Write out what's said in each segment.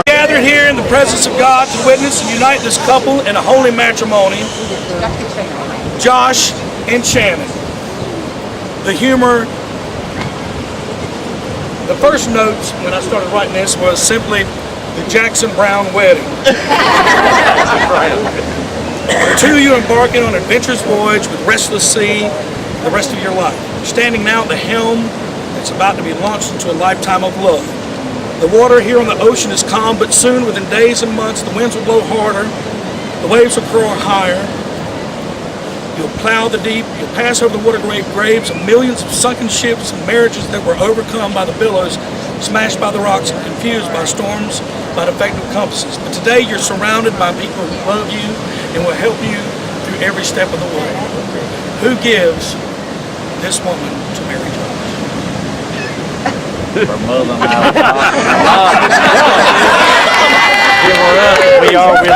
Gathered here in the presence of God to witness and unite this couple in a holy matrimony, Josh and Shannon. The humor, the first notes when I started writing this was simply the Jackson Brown wedding. The two of you embarking on an adventurous voyage with restless sea the rest of your life. Standing now at the helm that's about to be launched into a lifetime of love. The water here on the ocean is calm, but soon, within days and months, the winds will blow harder, the waves will roar higher. You'll plow the deep, you'll pass over the water-grave graves of millions of sunken ships and marriages that were overcome by the billows, smashed by the rocks, and confused by storms, by defective compasses. But today you're surrounded by people who love you and will help you through every step of the way. Who gives this woman to marry Josh? Her mother-in-law. We all really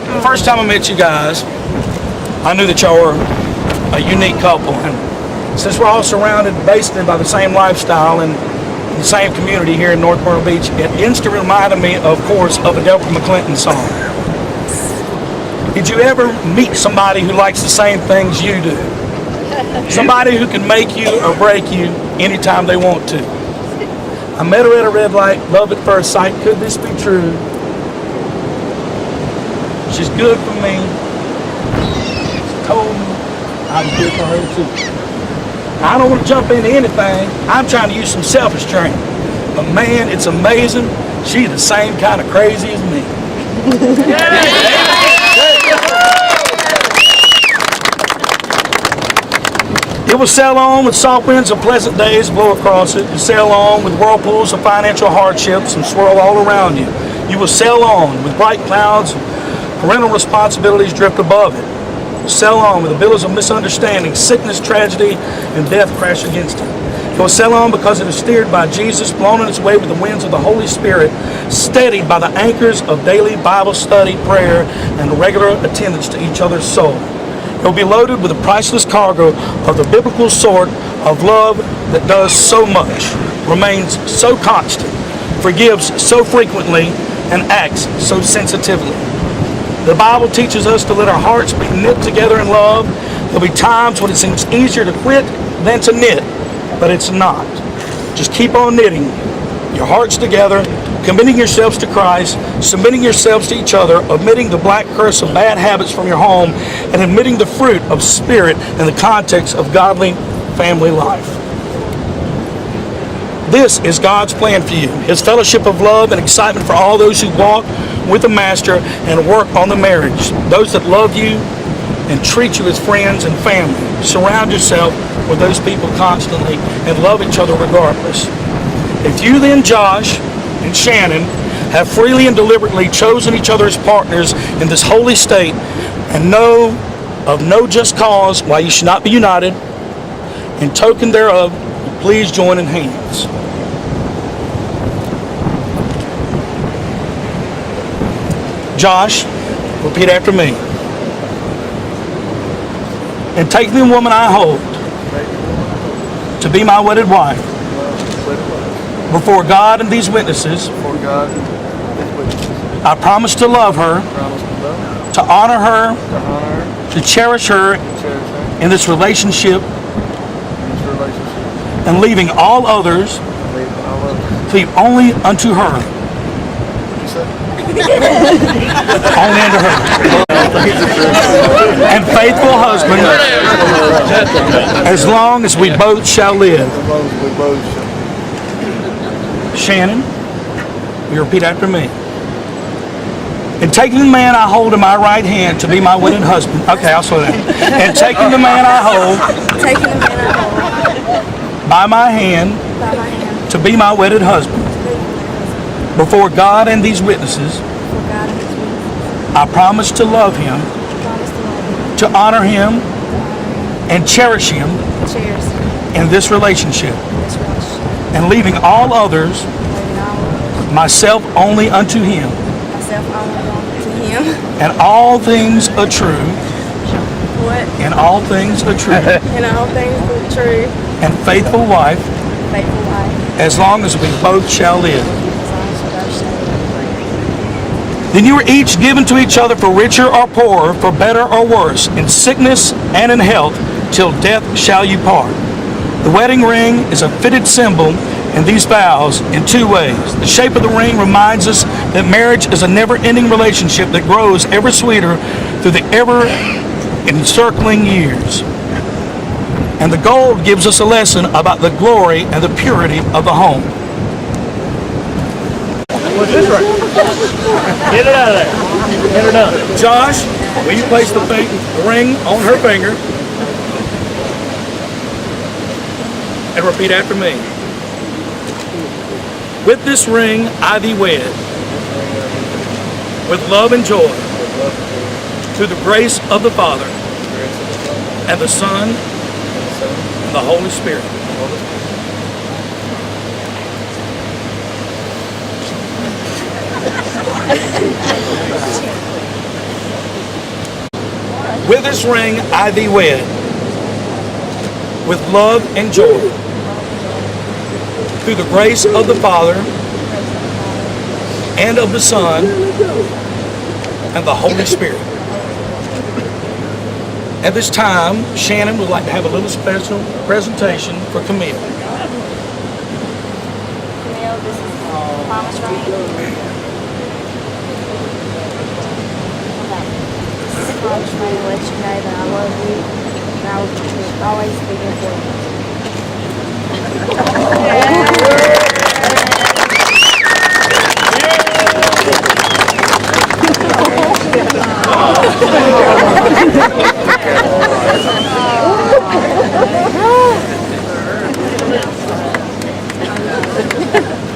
The first time I met you guys, I knew that y'all were a unique couple, and since we're all surrounded basically by the same lifestyle and the same community here in North Myrtle Beach, it instantly reminded me, of course, of a Delta McClinton song. Did you ever meet somebody who likes the same things you do? Somebody who can make you or break you anytime they want to. I met her at a red light, love at first sight. Could this be true? She's good for me. She told me I'm good for her too. I don't want to jump into anything. I'm trying to use some self-restraint. But man, it's amazing. She's the same kind of crazy as me. It will sail on with soft winds of pleasant days blow across it. You sail on with whirlpools of financial hardships and swirl all around you. You will sail on with bright clouds, parental responsibilities drift above it. You will sail on with the billows of misunderstanding, sickness, tragedy, and death crash against it. It will sail on because it is steered by Jesus, blown on its way with the winds of the Holy Spirit, steadied by the anchors of daily Bible study, prayer, and regular attendance to each other's soul. It will be loaded with a priceless cargo of the biblical sort of love that does so much, remains so constant, forgives so frequently, and acts so sensitively. The Bible teaches us to let our hearts be knit together in love. There'll be times when it seems easier to quit than to knit, but it's not. Just keep on knitting your hearts together, committing yourselves to Christ, submitting yourselves to each other, omitting the black curse of bad habits from your home, and admitting the fruit of Spirit in the context of godly family life. This is God's plan for you, His fellowship of love and excitement for all those who walk with the Master and work on the marriage, those that love you and treat you as friends and family. Surround yourself with those people constantly and love each other regardless. If you then, Josh and Shannon, have freely and deliberately chosen each other as partners in this holy state and know of no just cause why you should not be united, in token thereof, please join in hands. Josh, repeat after me. And take the woman I hold to be my wedded wife before God and these witnesses. I promise to love her, to honor her, to cherish her in this relationship, and leaving all others, cleave only unto her. Only unto her. And faithful husband, as long as we both shall live. Shannon, you repeat after me. And taking the man I hold in my right hand to be my wedded husband. Okay, I'll slow down. And taking the man I hold by my hand to be my wedded husband. Before God and these witnesses, I promise to love him, to honor him, and cherish him in this relationship. And leaving all others, myself only unto him. myself only to Him. and all things are true, What? and all things are true, And all things are true. and faithful wife, Faithful life. as long as we both shall live. As long as we both shall live. Then you are each given to each other for richer or poorer, for better or worse, in sickness and in health, till death shall you part. The wedding ring is a fitted symbol in these vows in two ways. The shape of the ring reminds us that marriage is a never-ending relationship that grows ever sweeter through the ever-encircling years. And the gold gives us a lesson about the glory and the purity of the home. What's this right? Get it out of there. Get her done. Josh, will you place the ring on her finger? And repeat after me. With this ring I thee wed, with love and joy, through the grace of the Father, and the Son, and the Holy Spirit. With this ring I thee wed, with love and joy, through the grace of the Father, and of the Son, and the Holy Spirit. At this time, Shannon would like to have a little special presentation for Camille. Camille, this is Mama's ring. This is Mama's ring to let you know that I love you and I will always be there for you.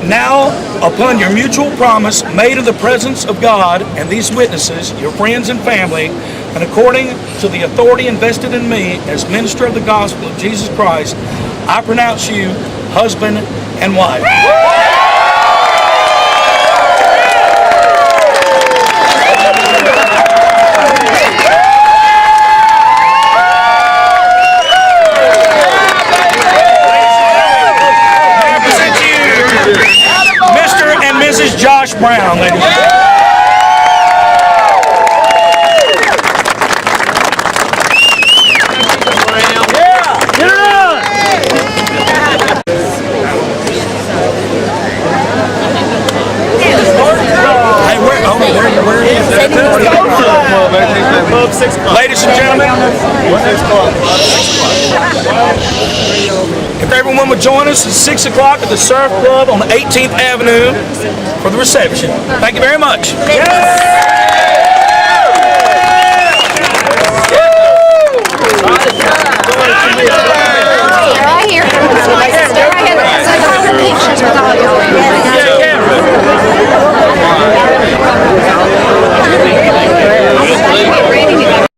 Now, upon your mutual promise made in the presence of God and these witnesses, your friends and family, and according to the authority invested in me as minister of the gospel of Jesus Christ, I pronounce you husband and wife. Mr. and Mrs. Josh Brown, ladies. Hey, where is that? Ladies and gentlemen, if everyone would join us at 6 o'clock at the Surf Club on 18th Avenue for the reception. Thank you very much.